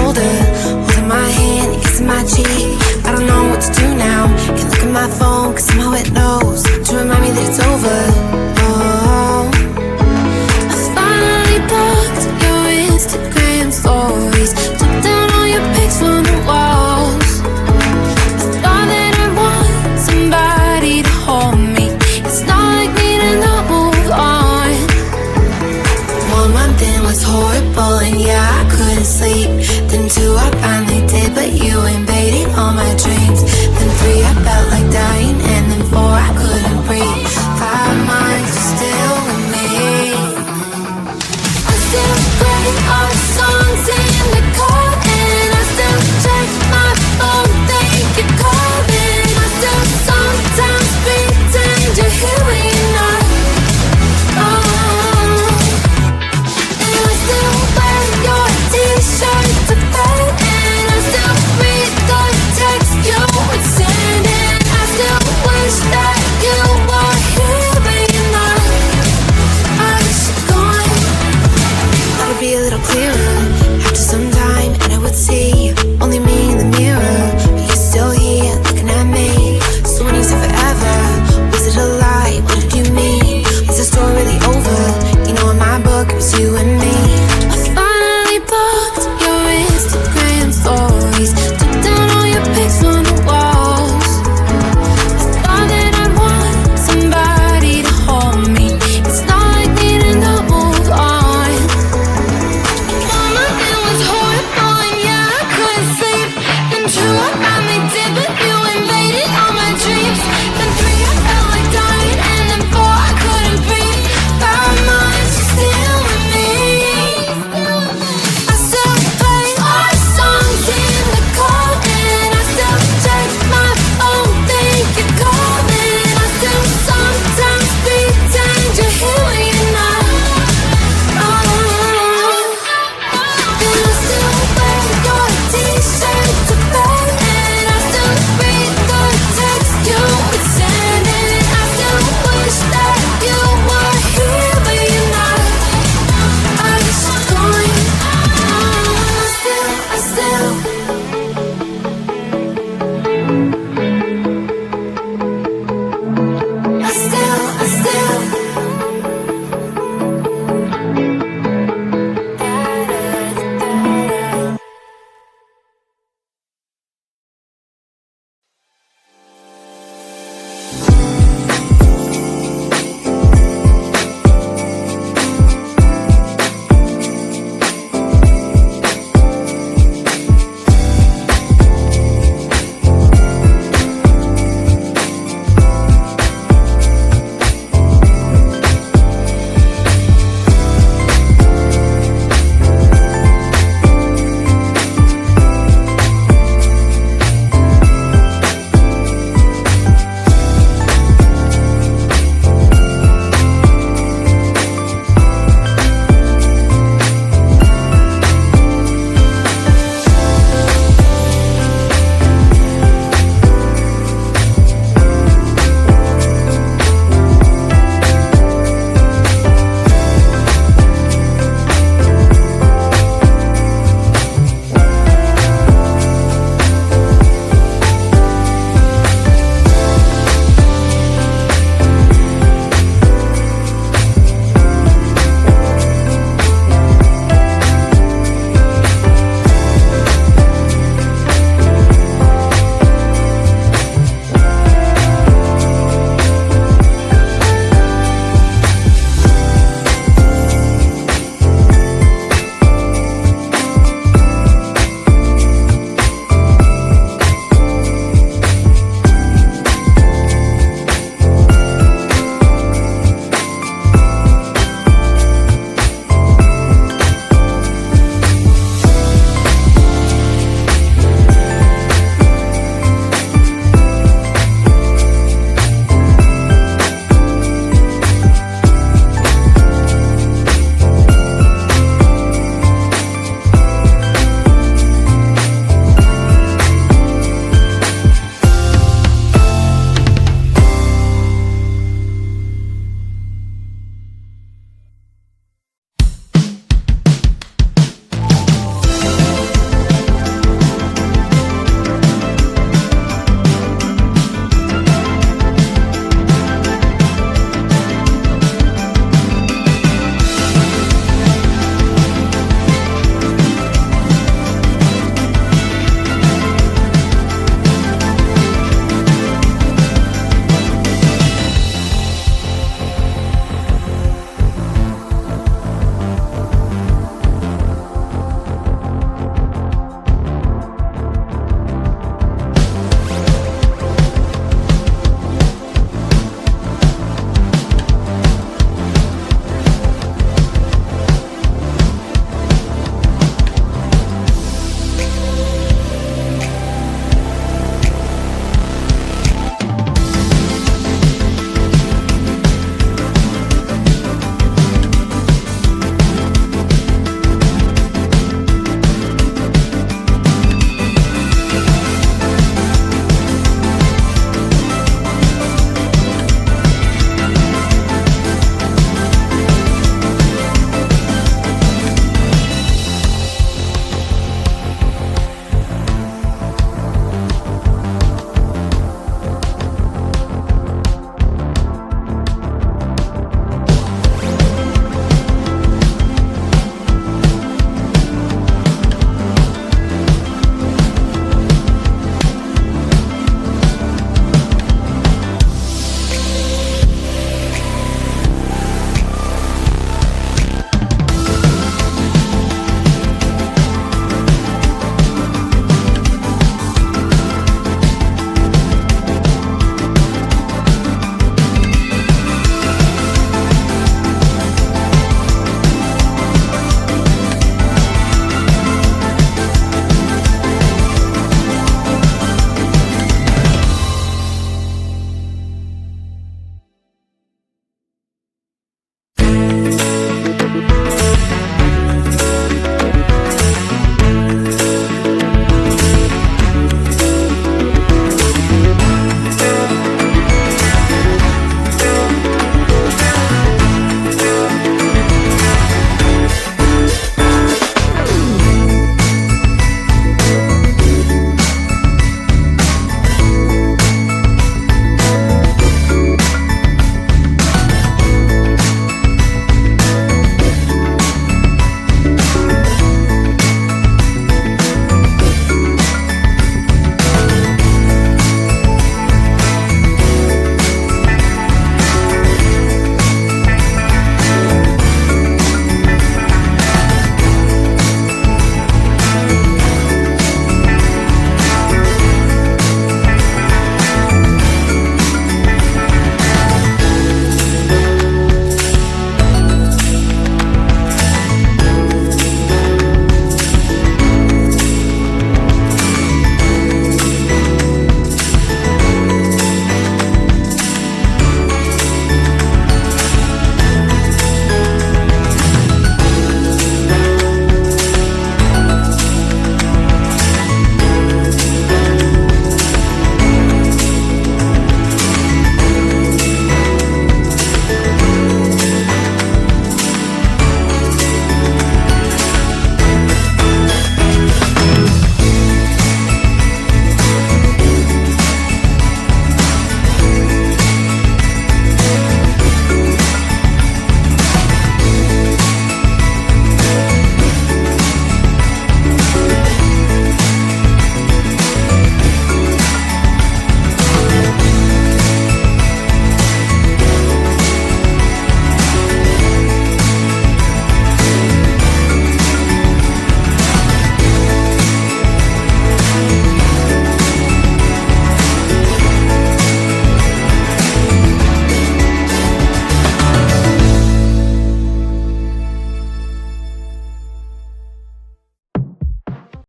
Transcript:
shoulder, holding my hand, you're kissing my cheek. I don't know what to do now. Can't look at my phone, cause somehow it knows to remind me that it's over. Oh, I finally blocked your Instagram stories, took down all your pics from the walls. I thought that I want somebody to hold me. It's not like me to not move on. 1 month in was horrible, and yeah, I couldn't sleep. Then 2, I finally did, but you invaded all my dreams. Then 3, I felt like dying, and then 4, I couldn't breathe. 5 months, you're still with me. I still play our songs in the car, and I still check my phone, think you're calling. I still sometimes pretend you're here when you're not. And I still wear your t-shirt to bed, and I still read the text you would send, and I still wish that you were here when you're not. I wish you're gone. Thought it'd be a little clearer after some time, and I would see only me in the mirror, but you're still here looking at me. So when you said forever, was it a lie? What did you mean? Was the story really over? You know, in my book, it was you and